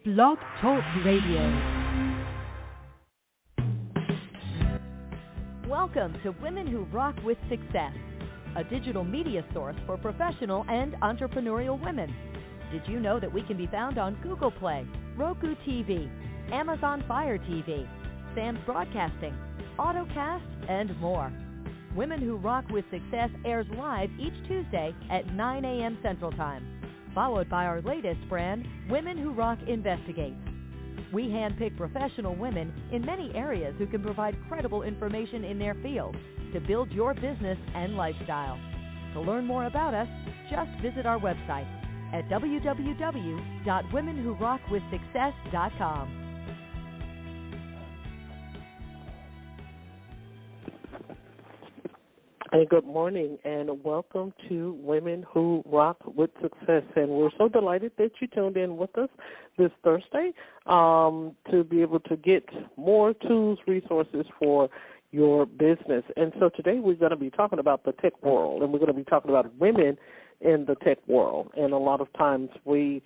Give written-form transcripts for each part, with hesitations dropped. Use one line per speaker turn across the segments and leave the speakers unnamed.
Blog Talk Radio. Welcome to Women Who Rock with Success, a digital media source for professional and entrepreneurial women. Did you know that we can be found on Google Play, Roku TV, Amazon Fire TV, Sam's Broadcasting, AutoCast, and more? Women Who Rock with Success airs live each Tuesday at 9 a.m. Central Time, followed by our latest brand, Women Who Rock Investigates. We handpick professional women in many areas who can provide credible information in their field to build your business and lifestyle. To learn more about us, just visit our website at www.womenwhorockwithsuccess.com.
And good morning, and welcome to Women Who Rock with Success. And we're so delighted that you tuned in with us this Thursday to be able to get more tools, resources for your business. And so today we're going to be talking about the tech world, and we're going to be talking about women in the tech world. And a lot of times we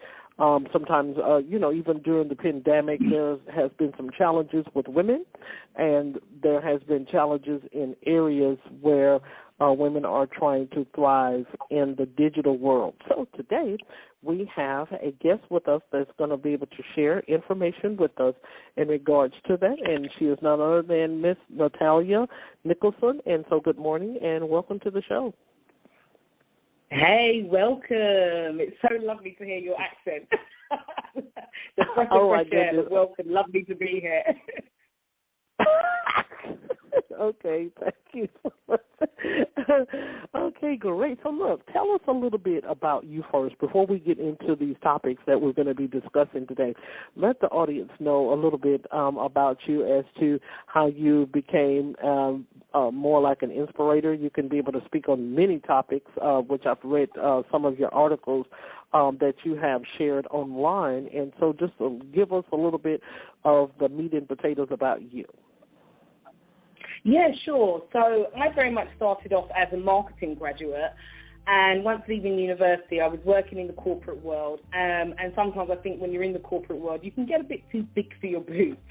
sometimes, even during the pandemic, there has been some challenges with women, and there has been challenges in areas where women are trying to thrive in the digital world. So today we have a guest with us that's going to be able to share information with us in regards to that, and she is none other than Miss Natalia Nicholson. And so good morning and welcome to the show.
Hey, welcome. It's so lovely to hear your accent. The fresh air, welcome. Lovely to be here.
Okay, thank you so much. Okay, great. So look, tell us a little bit about you first before we get into these topics that we're going to be discussing today. Let the audience know a little bit about you as to how you became more like an inspirator. You can be able to speak on many topics, which I've read some of your articles that you have shared online. And so just give us a little bit of the meat and potatoes about you.
Yeah, sure. So I very much started off as a marketing graduate, and once leaving university, I was working in the corporate world, and sometimes I think when you're in the corporate world, you can get a bit too big for your boots.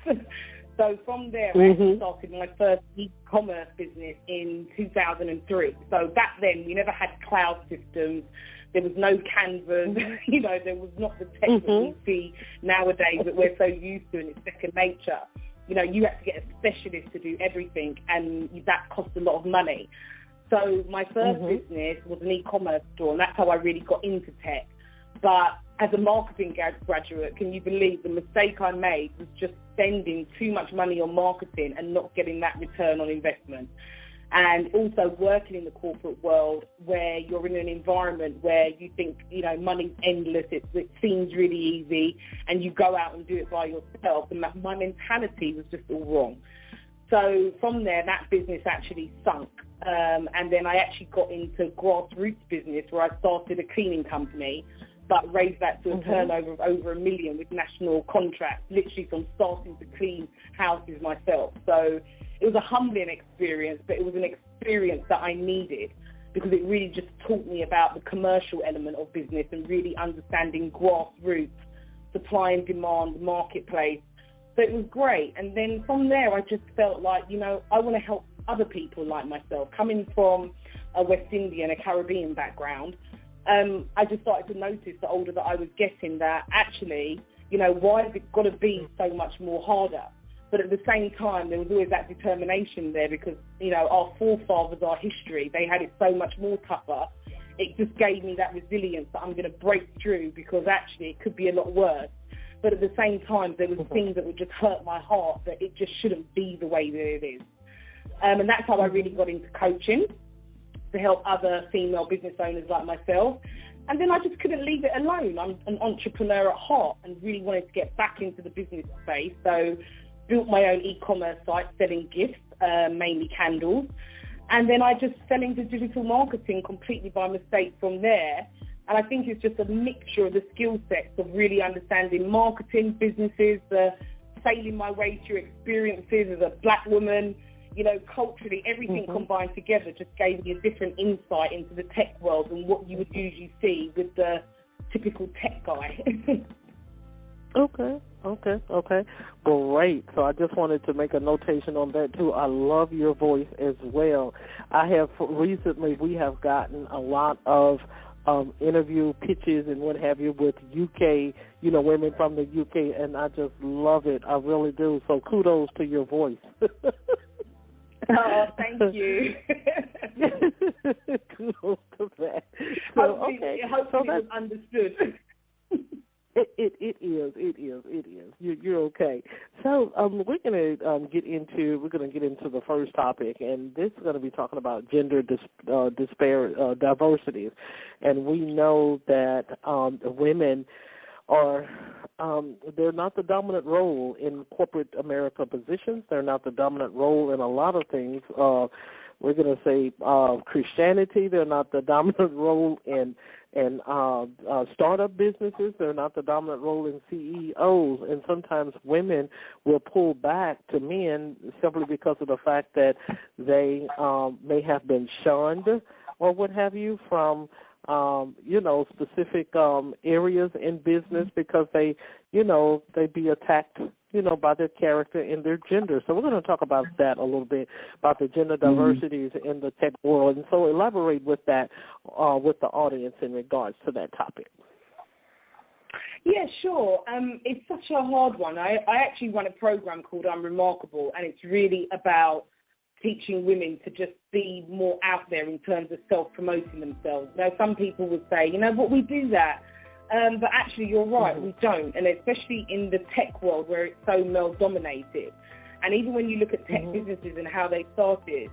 So from there, I actually started my first e-commerce business in 2003. So back then, we never had cloud systems. There was no Canvas. There was not the tech that we see nowadays that we're so used to, and it's second nature. You had to get a specialist to do everything, and that cost a lot of money. So my first business was an e-commerce store, and that's how I really got into tech. But as a marketing graduate, can you believe the mistake I made was just spending too much money on marketing and not getting that return on investment? And also working in the corporate world where you're in an environment where you think, money's endless, it seems really easy, and you go out and do it by yourself. And my mentality was just all wrong. So from there, that business actually sunk. And then I actually got into grassroots business where I started a cleaning company, but raised that to a turnover of over $1 million with national contracts, literally from starting to clean houses myself. So it was a humbling experience, but it was an experience that I needed because it really just taught me about the commercial element of business and really understanding grassroots, supply and demand, marketplace. So it was great. And then from there, I just felt like, I want to help other people like myself. Coming from a West Indian, a Caribbean background, I just started to notice the older that I was getting that actually, why has it got to be so much more harder? But at the same time, there was always that determination there because, our forefathers, our history, they had it so much more tougher. It just gave me that resilience that I'm going to break through because actually it could be a lot worse. But at the same time, there was things that would just hurt my heart that it just shouldn't be the way that it is. And that's how I really got into coaching to help other female business owners like myself. And then I just couldn't leave it alone. I'm an entrepreneur at heart and really wanted to get back into the business space. So built my own e-commerce site selling gifts, mainly candles. And then I just fell into digital marketing completely by mistake from there. And I think it's just a mixture of the skill sets of really understanding marketing, businesses, sailing my way through experiences as a black woman, culturally, everything combined together just gave me a different insight into the tech world and what you would usually see with the typical tech guy.
Okay. Great. So I just wanted to make a notation on that too. I love your voice as well. I have recently, we have gotten a lot of interview pitches and what have you with UK, women from the UK, and I just love it. I really do. So kudos to your voice.
Oh, thank you.
Kudos to that. So,
hopefully
okay.
it was understood.
It is. You're okay. So we're gonna get into the first topic, and this is going to be talking about gender diversity, and we know that women are they're not the dominant role in corporate America positions. They're not the dominant role in a lot of things. We're going to say Christianity. They're not the dominant role in startup businesses. They're not the dominant role in CEOs. And sometimes women will pull back to men simply because of the fact that they may have been shunned or what have you from specific areas in business because they be attacked, by their character and their gender. So we're going to talk about that a little bit, about the gender diversities in the tech world. And so elaborate with that with the audience in regards to that topic.
Yeah, sure. It's such a hard one. I actually run a program called Unremarkable, and it's really about teaching women to just be more out there in terms of self-promoting themselves. Now, some people would say, but we do that. But actually, you're right, we don't. And especially in the tech world where it's so male-dominated. And even when you look at tech businesses and how they started,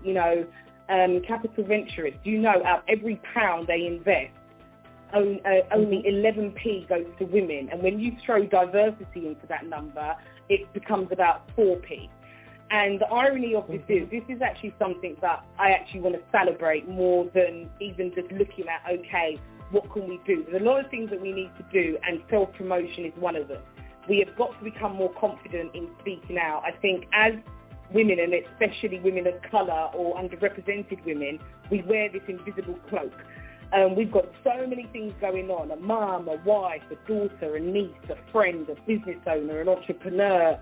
capital venturists, out of every pound they invest, only 11p goes to women. And when you throw diversity into that number, it becomes about 4p. And the irony of this is actually something that I actually want to celebrate more than even just looking at, okay, what can we do? There's a lot of things that we need to do, and self-promotion is one of them. We have got to become more confident in speaking out. I think as women, and especially women of colour or underrepresented women, we wear this invisible cloak. We've got so many things going on, a mum, a wife, a daughter, a niece, a friend, a business owner, an entrepreneur,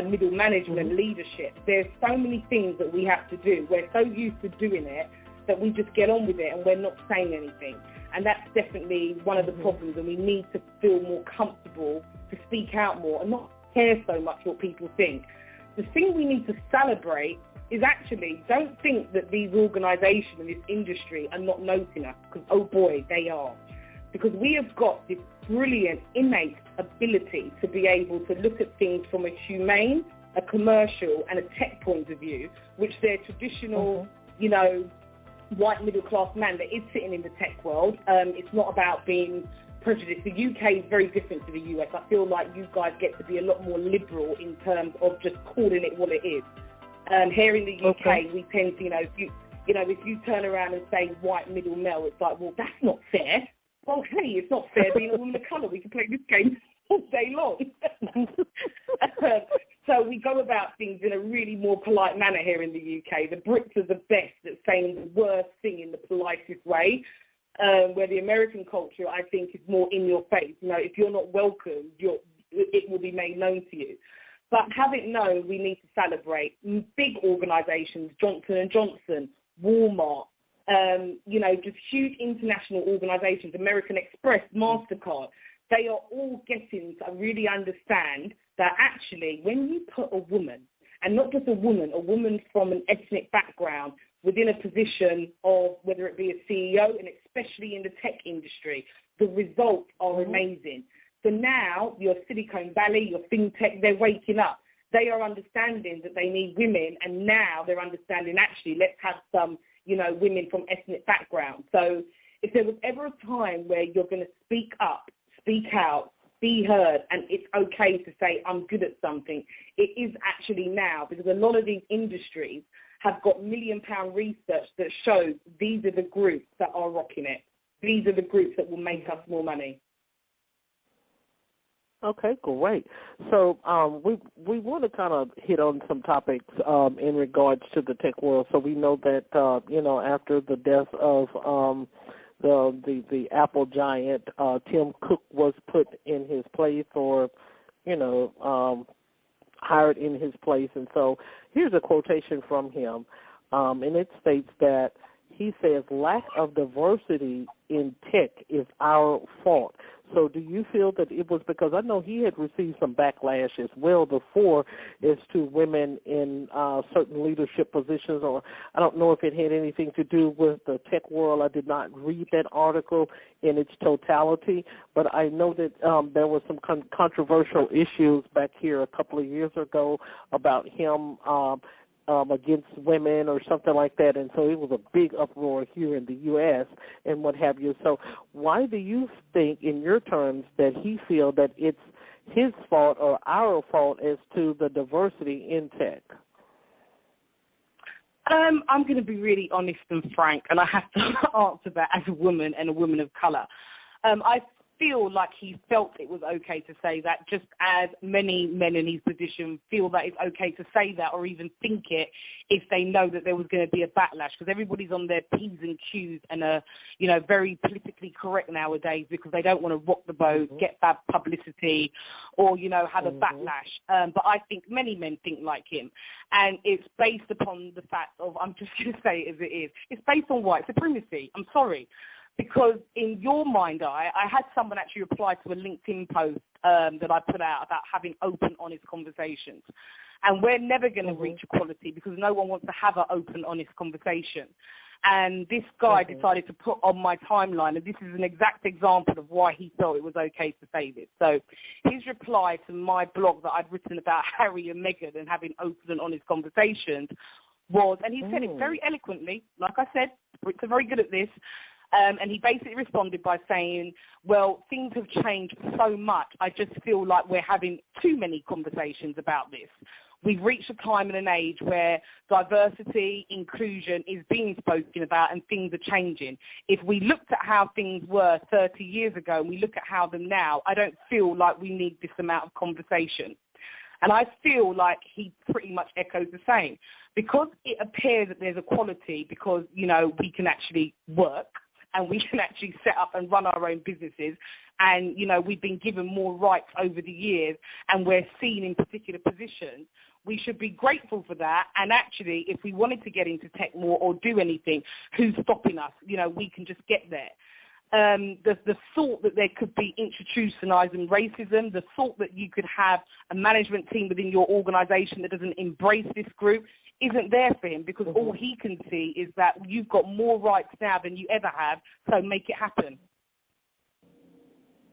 middle management, leadership. There's so many things that we have to do. We're so used to doing it that we just get on with it and we're not saying anything. And that's definitely one of the problems, and we need to feel more comfortable to speak out more and not care so much what people think. The thing we need to celebrate is actually, don't think that these organisations and this industry are not noting us, because, oh boy, they are. Because we have got this brilliant, innate ability to be able to look at things from a humane, a commercial, and a tech point of view, which their traditional, white middle-class man that is sitting in the tech world, it's not about being prejudiced. The UK is very different to the US. I feel like you guys get to be a lot more liberal in terms of just calling it what it is. Here in the UK, we tend to, if you turn around and say white middle male, it's like, well, that's not fair. Well, hey, it's not fair being a woman of colour. We can play this game all day long. So we go about things in a really more polite manner here in the UK. The Brits are the best at saying the worst thing in the politest way, where the American culture, I think, is more in your face. If you're not welcome, it will be made known to you. But have it known, we need to celebrate. Big organisations, Johnson & Johnson, Walmart, just huge international organisations, American Express, MasterCard, they are all getting to really understand that actually when you put a woman, and not just a woman from an ethnic background within a position of whether it be a CEO, and especially in the tech industry, the results are amazing. So now your Silicon Valley, your FinTech, they're waking up. They are understanding that they need women, and now they're understanding, actually, let's have some, women from ethnic backgrounds. So if there was ever a time where you're going to speak up, speak out, be heard, and it's okay to say, I'm good at something, it is actually now, because a lot of these industries have got million-pound research that shows these are the groups that are rocking it. These are the groups that will make us more money.
Okay, great. So we want to kind of hit on some topics in regards to the tech world. So we know that after the death of the Apple giant, Tim Cook was put in his place, or hired in his place. And so here's a quotation from him, and it states that he says, lack of diversity in tech is our fault. So do you feel that it was because I know he had received some backlash as well before as to women in certain leadership positions, or I don't know if it had anything to do with the tech world. I did not read that article in its totality, but I know that there were some controversial issues back here a couple of years ago about him against women or something like that, and so it was a big uproar here in the U.S. and what have you. So why do you think, in your terms, that he feel that it's his fault or our fault as to the diversity in tech?
I'm going to be really honest and frank, and I have to answer that as a woman and a woman of colour. I feel like he felt it was okay to say that, just as many men in his position feel that it's okay to say that or even think it if they know that there was going to be a backlash, because everybody's on their P's and Q's and are, very politically correct nowadays because they don't want to rock the boat, get bad publicity, or, have a backlash. But I think many men think like him, and it's based upon the fact of, I'm just going to say it as it is, it's based on white supremacy. I'm sorry. Because in your mind eye, I had someone actually reply to a LinkedIn post that I put out about having open, honest conversations. And we're never going to reach equality because no one wants to have an open, honest conversation. And this guy decided to put on my timeline, and this is an exact example of why he felt it was okay to say this. So his reply to my blog that I'd written about Harry and Meghan and having open and honest conversations was, and he said it very eloquently, like I said, Brits are very good at this, and he basically responded by saying, well, things have changed so much, I just feel like we're having too many conversations about this. We've reached a time and an age where diversity, inclusion is being spoken about and things are changing. If we looked at how things were 30 years ago and we look at how them now, I don't feel like we need this amount of conversation. And I feel like he pretty much echoes the same. Because it appears that there's equality because, we can actually work, and we can actually set up and run our own businesses. And, we've been given more rights over the years and we're seen in particular positions. We should be grateful for that. And actually, if we wanted to get into tech more or do anything, who's stopping us? We can just get there. The thought that there could be institutionalizing racism, the thought that you could have a management team within your organization that doesn't embrace this group isn't there for him, because all he can see is that you've got more rights now than you ever have, so make it happen.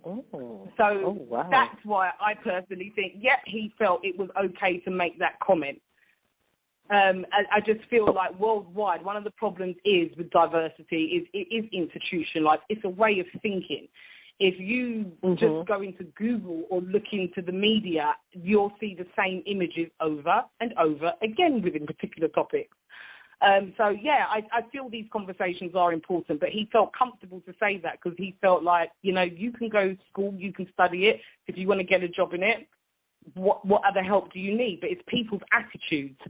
That's why I personally think, he felt it was okay to make that comment. I just feel like worldwide, one of the problems is with diversity is it is institutionalized. It's a way of thinking. If you just go into Google or look into the media, you'll see the same images over and over again within particular topics. I feel these conversations are important, but he felt comfortable to say that because he felt like, you can go to school, you can study it. If you want to get a job in it, what other help do you need? But it's people's attitudes,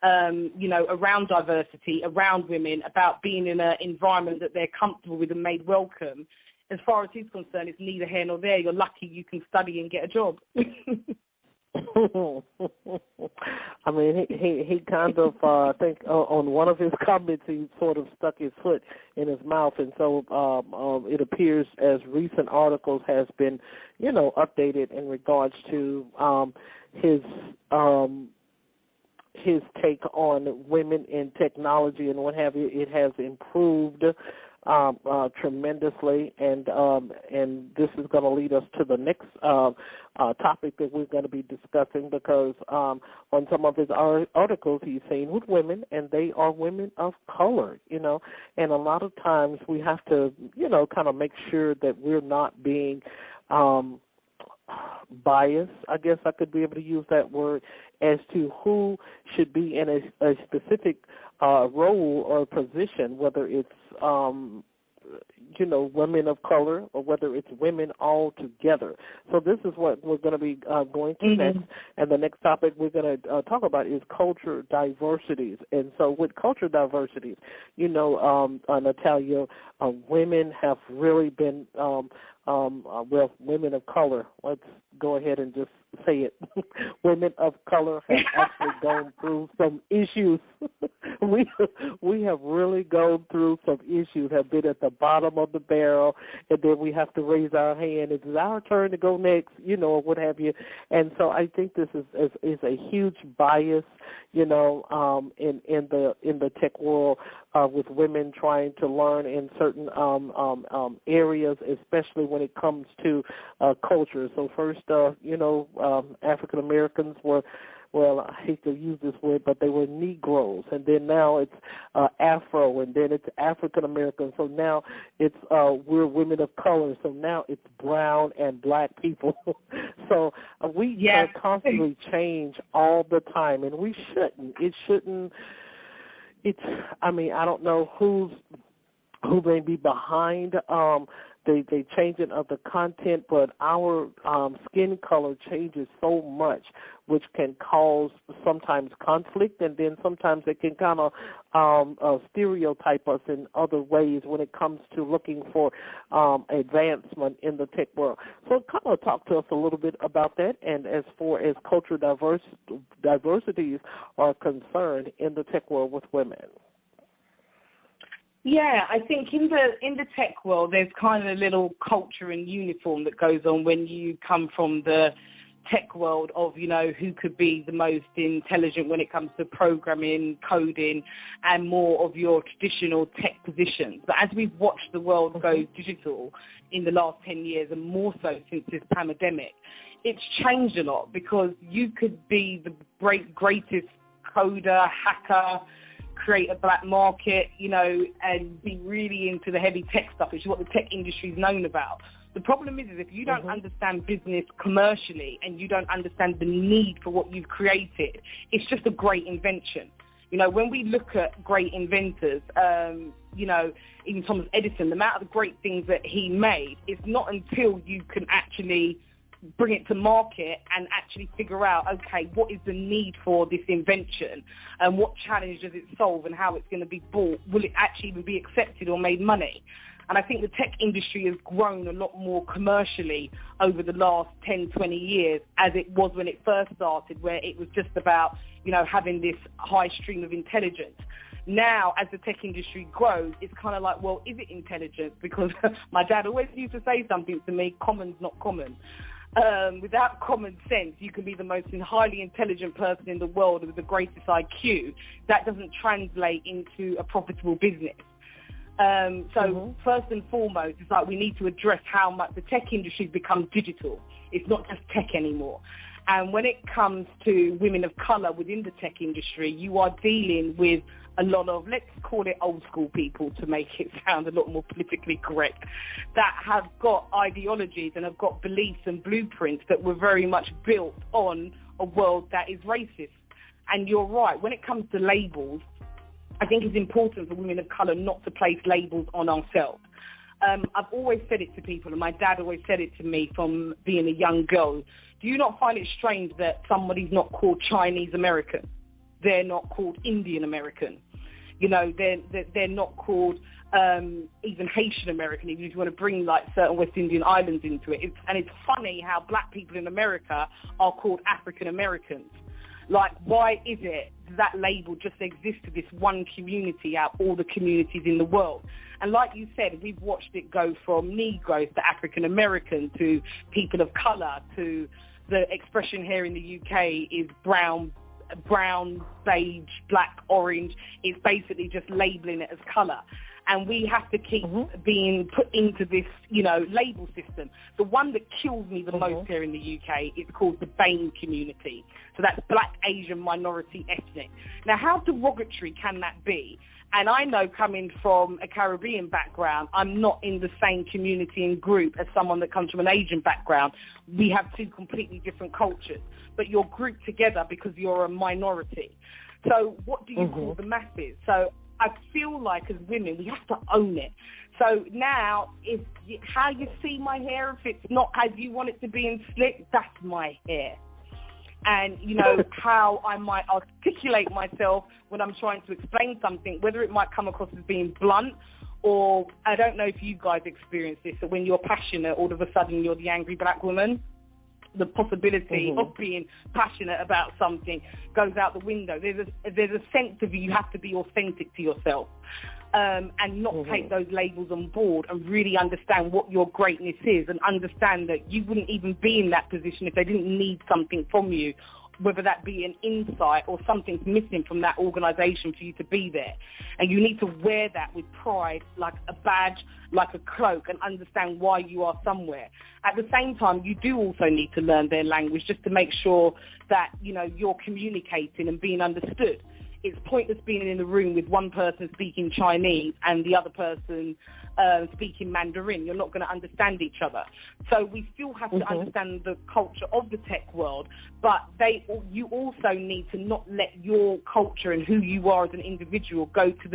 around diversity, around women, about being in an environment that they're comfortable with and made welcome. As far as he's concerned, it's neither here nor there. You're lucky you can study and get a job.
I mean, he kind of, I think on one of his comments, he sort of stuck his foot in his mouth. And so it appears as recent articles has been, updated in regards to his take on women in technology and what have you. It has improved tremendously, and this is going to lead us to the next topic that we're going to be discussing, because on some of his articles he's saying with women, and they are women of color, and a lot of times we have to, kind of make sure that we're not being biased, I guess I could be able to use that word, as to who should be in a specific role or position, whether it's, women of color or whether it's women all together. So this is what we're going to be going to next. And the next topic we're going to talk about is culture diversities. And so with culture diversities, Natalia, women have really been women of color. Let's go ahead and just say it. Women of color have actually gone through some issues. we have really gone through some issues, have been at the bottom of the barrel, and then we have to raise our hand. It's our turn to go next, or what have you. And so I think this is a huge bias, in the tech world, with women trying to learn in certain areas, especially when it comes to culture. So first, African Americans were, well, I hate to use this word, but they were Negroes, and then now it's Afro, and then it's African American. So now it's we're women of color. So now it's brown and black people. So we constantly change all the time, and we shouldn't. It shouldn't. I don't know who may be behind the changing of the content, but our skin color changes so much, which can cause sometimes conflict, and then sometimes it can kind of stereotype us in other ways when it comes to looking for advancement in the tech world. So kind of talk to us a little bit about that, and as far as cultural diversities are concerned in the tech world with women.
Yeah, I think in the tech world, there's kind of a little culture and uniform that goes on when you come from the tech world of, who could be the most intelligent when it comes to programming, coding, and more of your traditional tech positions. But as we've watched the world go digital in the last 10 years, and more so since this pandemic, it's changed a lot, because you could be the greatest coder, hacker, create a black market, and be really into the heavy tech stuff, which is what the tech industry is known about. The problem is if you don't understand business commercially and you don't understand the need for what you've created, it's just a great invention. When we look at great inventors, even Thomas Edison, the amount of great things that he made, it's not until you can actually bring it to market and actually figure out, okay, what is the need for this invention and what challenge does it solve and how it's going to be bought? Will it actually even be accepted or made money? And I think the tech industry has grown a lot more commercially over the last 10, 20 years as it was when it first started, where it was just about, having this high stream of intelligence. Now, as the tech industry grows, it's kind of like, well, is it intelligence? Because my dad always used to say something to me, common's not common. Without common sense, you can be the most highly intelligent person in the world with the greatest IQ. That doesn't translate into a profitable business. First and foremost, it's like we need to address how much the tech industry has become digital. It's not just tech anymore. And when it comes to women of color within the tech industry, you are dealing with a lot of, let's call it old school people to make it sound a lot more politically correct, that have got ideologies and have got beliefs and blueprints that were very much built on a world that is racist. And you're right, when it comes to labels, I think it's important for women of color not to place labels on ourselves. I've always said it to people, and my dad always said it to me from being a young girl. Do you not find it strange that somebody's not called Chinese American? They're not called Indian American. They're not called even Haitian American, even if you want to bring like certain West Indian islands into it. And it's funny how black people in America are called African Americans. Like, why is it that label just exists to this one community out of all the communities in the world? And like you said, we've watched it go from Negroes to African American to people of colour to the expression here in the UK is brown, beige, black, orange. It's basically just labelling it as colour. And we have to keep being put into this, label system. The one that kills me the most here in the UK is called the BAME community. So that's Black, Asian, Minority, Ethnic. Now, how derogatory can that be? And I know, coming from a Caribbean background, I'm not in the same community and group as someone that comes from an Asian background. We have two completely different cultures, but you're grouped together because you're a minority. So what do you call the masses? So I feel like as women, we have to own it. So now, if how you see my hair, if it's not as you want it to be and slick, that's my hair. And, how I might articulate myself when I'm trying to explain something, whether it might come across as being blunt or I don't know if you guys experience this, that when you're passionate, all of a sudden you're the angry black woman. The possibility of being passionate about something goes out the window. There's a sense of you have to be authentic to yourself, and not take those labels on board, and really understand what your greatness is, and understand that you wouldn't even be in that position if they didn't need something from you, whether that be an insight or something's missing from that organisation for you to be there. And you need to wear that with pride, like a badge, like a cloak, and understand why you are somewhere. At the same time, you do also need to learn their language just to make sure that, you know, you're communicating and being understood. It's pointless being in the room with one person speaking Chinese and the other person speaking Mandarin. You're not going to understand each other. So we still have to understand the culture of the tech world, but you also need to not let your culture and who you are as an individual go to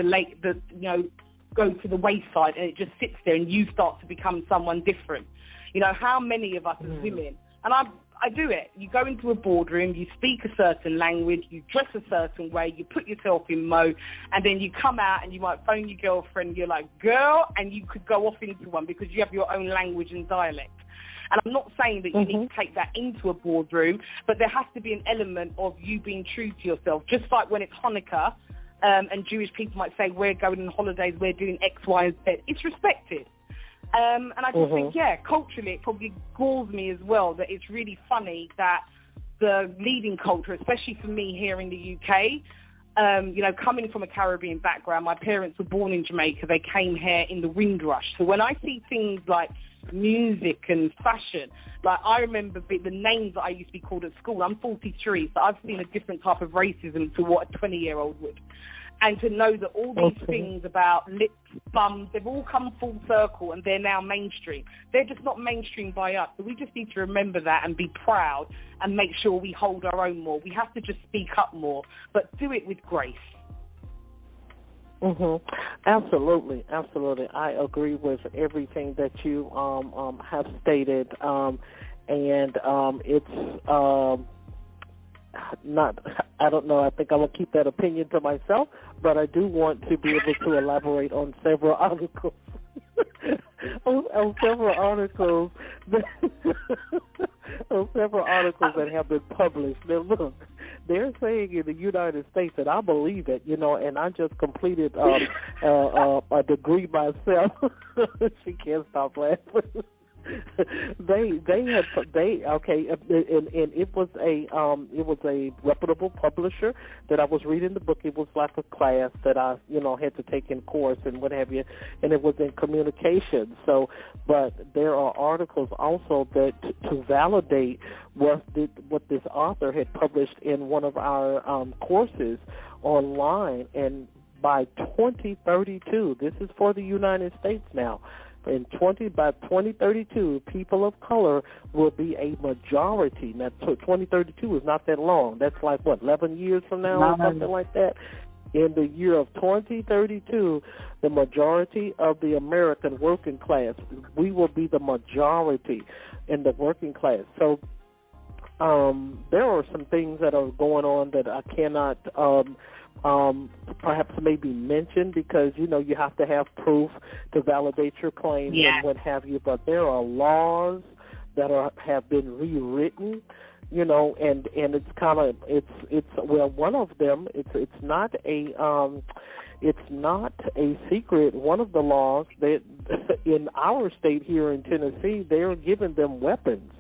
go to the wayside, and it just sits there and you start to become someone different. You know, how many of us as women, and I do it. You go into a boardroom, you speak a certain language, you dress a certain way, you put yourself in mode, and then you come out and you might phone your girlfriend, you're like, girl, and you could go off into one because you have your own language and dialect. And I'm not saying that you need to take that into a boardroom, but there has to be an element of you being true to yourself. Just like when it's Hanukkah, and Jewish people might say, we're going on holidays, we're doing X, Y, and Z. It's respected. And I just think, culturally, it probably galls me as well that it's really funny that the leading culture, especially for me here in the UK, you know, coming from a Caribbean background, my parents were born in Jamaica. They came here in the Windrush. So when I see things like music and fashion, like I remember the names that I used to be called at school. I'm 43, so I've seen a different type of racism to what a 20-year-old would. And to know that all these things about lips, bums, they've all come full circle and they're now mainstream. They're just not mainstream by us. So we just need to remember that and be proud and make sure we hold our own more. We have to just speak up more, but do it with grace.
Absolutely. I agree with everything that you have stated, and it's not. I don't know. I think I'm gonna keep that opinion to myself, but I do want to be able to elaborate on several articles. on several articles that have been published. Now, look, they're saying in the United States, and I believe it, you know, and I just completed a degree myself. She can't stop laughing. And it was a reputable publisher that I was reading the book. It was like a class that I, you know, had to take in course and what have you, and it was in communication. So, but there are articles also that to validate what this author had published in one of our courses online, and by 2032, this is for the United States now. By 2032, people of color will be a majority. Now, 2032 is not that long. That's like, 11 years from now or something like that? In the year of 2032, the majority of the American working class, we will be the majority in the working class. So there are some things that are going on that I cannot perhaps maybe mention, because, you know, you have to have proof to validate your claims and what have you. But there are laws that have been rewritten, you know, and it's kind of it's one of them. It's not a secret. One of the laws that in our state here in Tennessee, they're giving them weapons.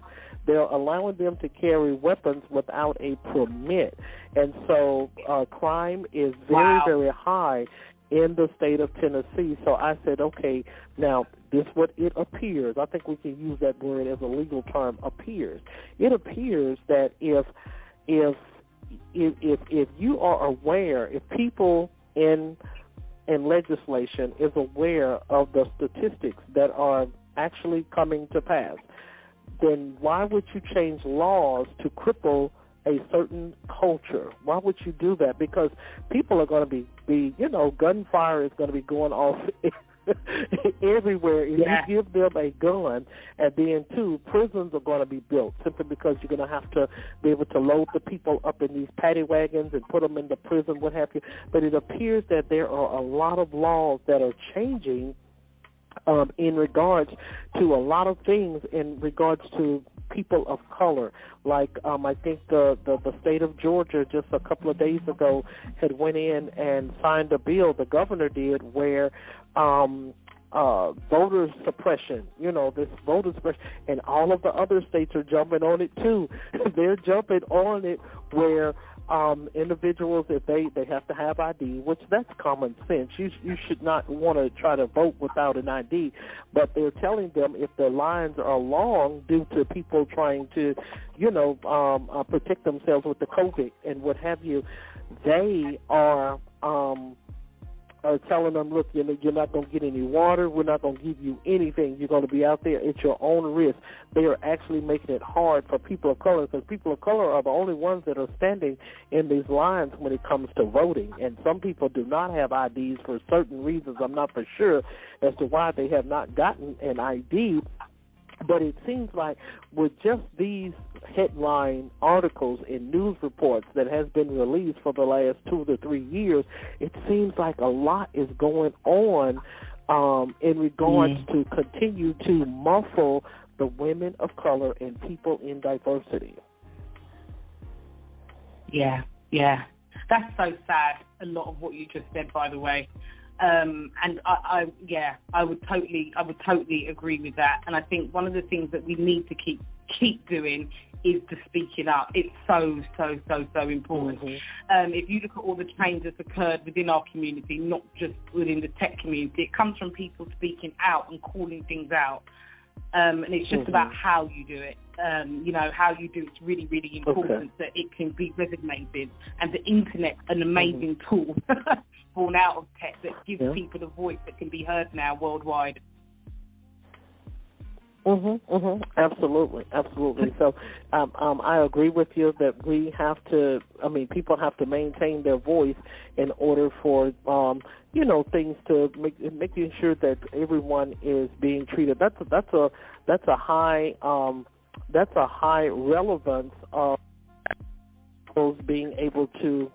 They're allowing them to carry weapons without a permit. And so crime is very, very high in the state of Tennessee. So I said, okay, now this is what it appears. I think we can use that word as a legal term, appears. It appears that if you are aware, if people in legislation is aware of the statistics that are actually coming to pass, then why would you change laws to cripple a certain culture? Why would you do that? Because people are going to be you know, gunfire is going to be going off everywhere. If you give them a gun, and then, too, prisons are going to be built simply because you're going to have to be able to load the people up in these paddy wagons and put them in the prison, what have you. But it appears that there are a lot of laws that are changing in regards to a lot of things in regards to people of color. Like I think the state of Georgia just a couple of days ago had went in and signed a bill, the governor did, where voter suppression, this voter suppression, and all of the other states are jumping on it too. They're jumping on it where individuals, if they have to have ID, which that's common sense. You should not want to try to vote without an ID, but they're telling them if the lines are long due to people trying to, protect themselves with the COVID and what have you, they are telling them, look, you're not going to get any water. We're not going to give you anything. You're going to be out there at your own risk. They are actually making it hard for people of color because people of color are the only ones that are standing in these lines when it comes to voting. And some people do not have IDs for certain reasons. I'm not for sure as to why they have not gotten an ID. But it seems like with just these headline articles and news reports that has been released for the last 2 to 3 years, it seems like a lot is going on in regards to continue to muffle the women of color and people in diversity.
Yeah. That's so sad, a lot of what you just said, by the way. And I would totally agree with that. And I think one of the things that we need to keep doing is to speaking up. It's so important. If you look at all the change that's occurred within our community, not just within the tech community, it comes from people speaking out and calling things out. And it's just about how you do it. How you do it's really, really important that it can be resonated. And the Internet's an amazing tool born out of tech that gives people a voice that can be heard now worldwide.
Absolutely. So I agree with you that we have to, people have to maintain their voice in order for, things to making sure that everyone is being treated. That's a high relevance of those being able to,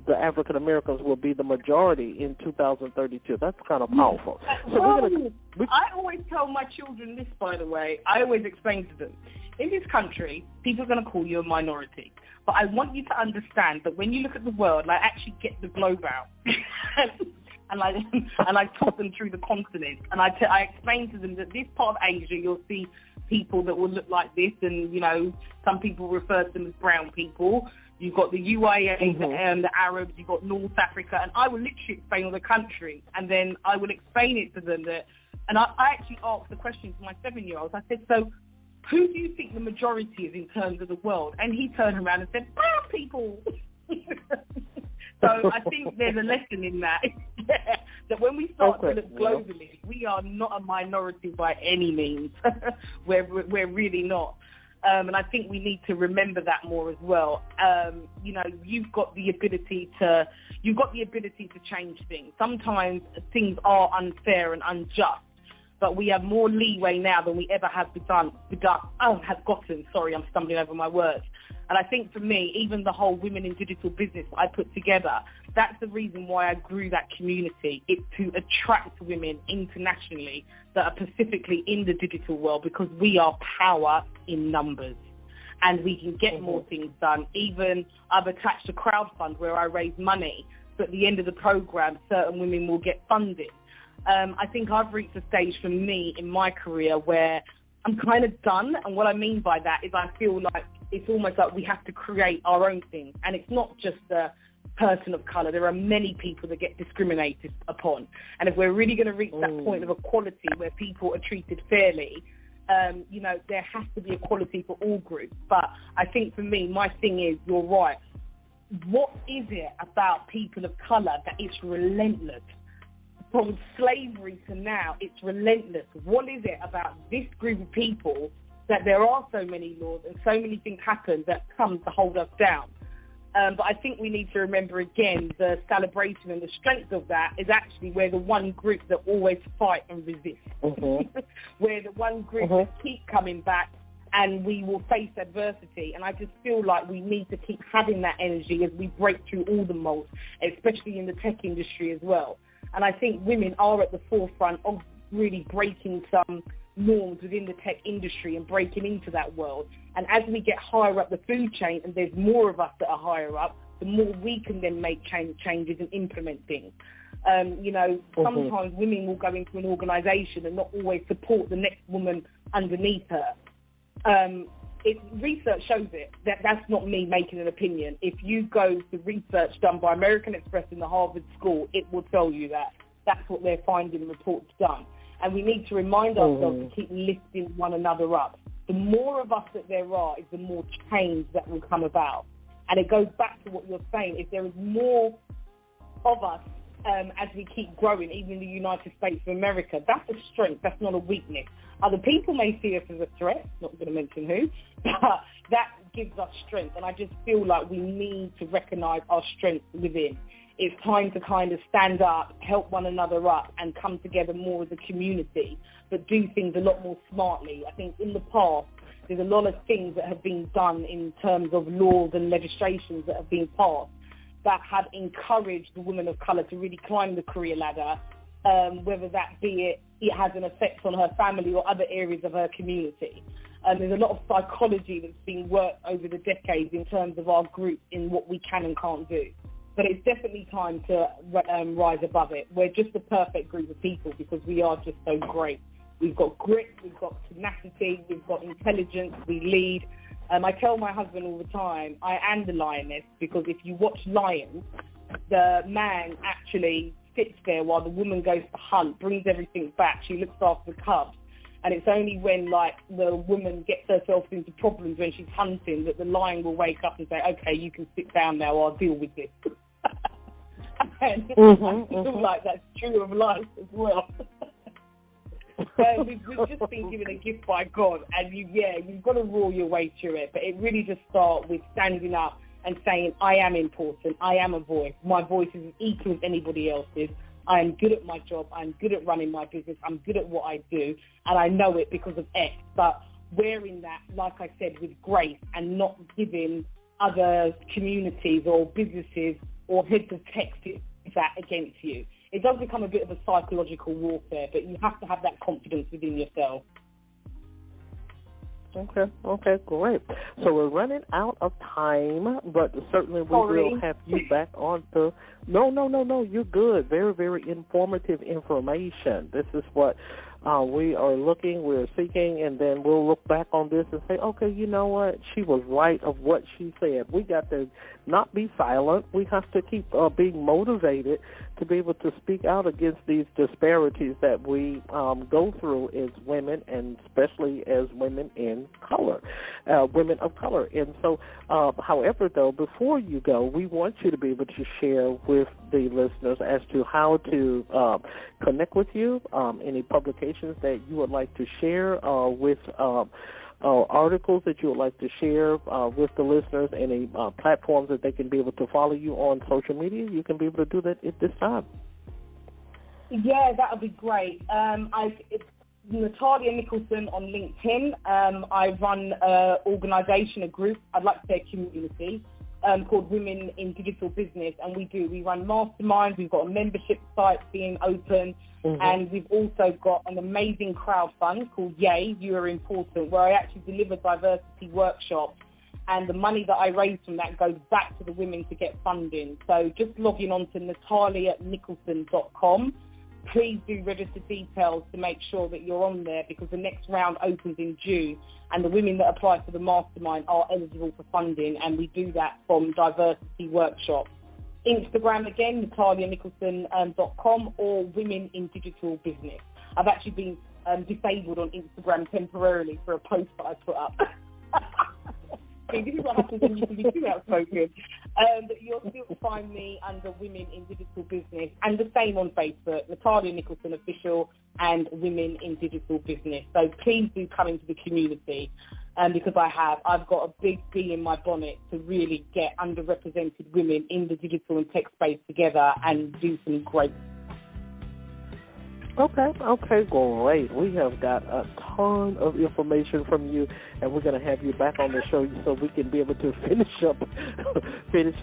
the African Americans will be the majority in 2032. That's kind of powerful. So
I always tell my children this, by the way. I always explain to them, in this country, people are going to call you a minority. But I want you to understand that when you look at the world, actually get the globe out. and I talk them through the continent. And I explain to them that this part of Asia, you'll see people that will look like this. And, some people refer to them as brown people. You've got the UAE and the Arabs, you've got North Africa, and I will literally explain all the countries, and then I will explain it to them and I actually asked the question to my 7-year-old. I said, so who do you think the majority is in terms of the world? And he turned around and said, brown people. So I think there's a lesson in that, that when we start to look globally, we are not a minority by any means. We're really not. And I think we need to remember that more as well. You've got the ability to change things. Sometimes things are unfair and unjust, but we have more leeway now than we ever have gotten. Sorry, I'm stumbling over my words. And I think for me, even the whole Women in Digital Business I put together, that's the reason why I grew that community. It's to attract women internationally that are specifically in the digital world, because we are power in numbers and we can get more things done. Even I've attached a crowdfund where I raise money, so at the end of the program, certain women will get funded. I think I've reached a stage for me in my career where I'm kind of done. And what I mean by that is I feel like it's almost like we have to create our own thing. And it's not just a person of colour. There are many people that get discriminated upon. And if we're really going to reach that point of equality where people are treated fairly, there has to be equality for all groups. But I think for me, my thing is, you're right. What is it about people of colour that is relentless? From slavery to now, it's relentless. What is it about this group of people that there are so many laws and so many things happen that come to hold us down? But I think we need to remember again the celebration and the strength of that is actually we're the one group that always fight and resist.
Mm-hmm.
We're the one group that keep coming back and we will face adversity. And I just feel like we need to keep having that energy as we break through all the molds, especially in the tech industry as well. And I think women are at the forefront of really breaking some norms within the tech industry and breaking into that world. And as we get higher up the food chain and there's more of us that are higher up, the more we can then make changes and implement things. Sometimes women will go into an organisation and not always support the next woman underneath her. Research shows it. That's not me making an opinion. If you go to research done by American Express in the Harvard School, it will tell you that. That's what they're finding in reports done. And we need to remind ourselves to keep lifting one another up. The more of us that there are is the more change that will come about. And it goes back to what you're saying. If there is more of us as we keep growing, even in the United States of America, that's a strength. That's not a weakness. Other people may see us as a threat, not going to mention who, but that gives us strength. And I just feel like we need to recognise our strengths within. It's time to kind of stand up, help one another up, and come together more as a community, but do things a lot more smartly. I think in the past, there's a lot of things that have been done in terms of laws and legislations that have been passed that have encouraged the women of colour to really climb the career ladder, whether that be it has an effect on her family or other areas of her community. There's a lot of psychology that's been worked over the decades in terms of our group in what we can and can't do. But it's definitely time to rise above it. We're just the perfect group of people because we are just so great. We've got grit, we've got tenacity, we've got intelligence, we lead. I tell my husband all the time, I am the lioness, because if you watch Lions, the man actually sits there while the woman goes to hunt, brings everything back, she looks after the cubs. And it's only when, the woman gets herself into problems when she's hunting that the lion will wake up and say, okay, you can sit down now, I'll deal with this. And I feel like that's true of life as well. We've just been given a gift by God, and you've got to roar your way through it. But it really just starts with standing up and saying, I am important, I am a voice. My voice is as equal as anybody else's. I am good at my job, I'm good at running my business, I'm good at what I do, and I know it because of X. But wearing that, like I said, with grace and not giving other communities or businesses or heads of tech that against you. It does become a bit of a psychological warfare, but you have to have that confidence within yourself.
Okay, great. So we're running out of time, but certainly we will have you back on the... No, you're good. Very, very informative information. This is what we are we're seeking, and then we'll look back on this and say, okay, you know what? She was right of what she said. We got to not be silent. We have to keep being motivated to be able to speak out against these disparities that we go through as women, and especially as women in color, women of color. And so, however, though, before you go, we want you to be able to share with the listeners as to how to connect with you, any publications that you would like to share with articles that you would like to share with the listeners, any platforms that they can be able to follow you on social media. You can be able to do that at this time.
Yeah, that would be great. It's Natalia Nicholson on LinkedIn. I run an organisation, a group, I'd like to say a community, called Women in Digital Business, and we run masterminds. We've got a membership site being open, and we've also got an amazing crowdfund called Yay, You Are Important, where I actually deliver diversity workshops, and the money that I raise from that goes back to the women to get funding. So just logging on to natalianicholson.com. Please do register details to make sure that you're on there, because the next round opens in June, and the women that apply for the mastermind are eligible for funding, and we do that from diversity workshops. Instagram again, natalianicholson.com, or Women in Digital Business. I've actually been disabled on Instagram temporarily for a post that I put up. See, this is what happens when you can be too outspoken. But you'll still find me under Women in Digital Business, and the same on Facebook, Natalia Nicholson Official and Women in Digital Business. So please do come into the community. because I've got a big bee in my bonnet to really get underrepresented women in the digital and tech space together and do some great.
Okay, great. We have got a ton of information from you, and we're going to have you back on the show so we can be able to finish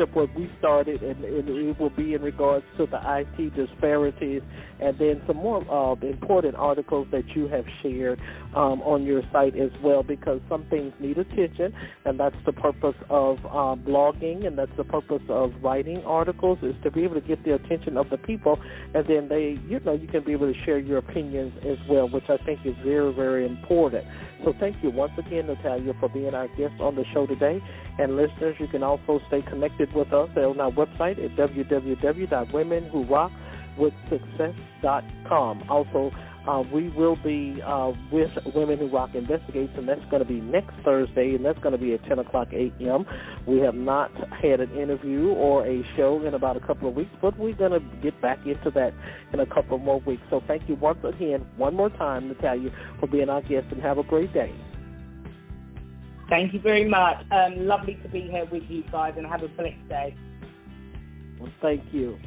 up what we started, and it will be in regards to the IT disparities, and then some more important articles that you have shared on your site as well, because some things need attention, and that's the purpose of blogging, and that's the purpose of writing articles, is to be able to get the attention of the people, and then you can be able to share your opinions as well, which I think is very, very important. So thank you once again, Natalia, for being our guest on the show today. And listeners, you can also stay connected with us on our website at www.womenwhorockwithsuccess.com. Also, we will be with Women Who Rock Investigates, and that's going to be next Thursday, and that's going to be at 10 o'clock a.m. We have not had an interview or a show in about a couple of weeks, but we're going to get back into that in a couple more weeks. So thank you once again, one more time, Natalia, for being our guest, and have a great day.
Thank you very much. Lovely to be here with you guys, and have a blessed day.
Well, thank you.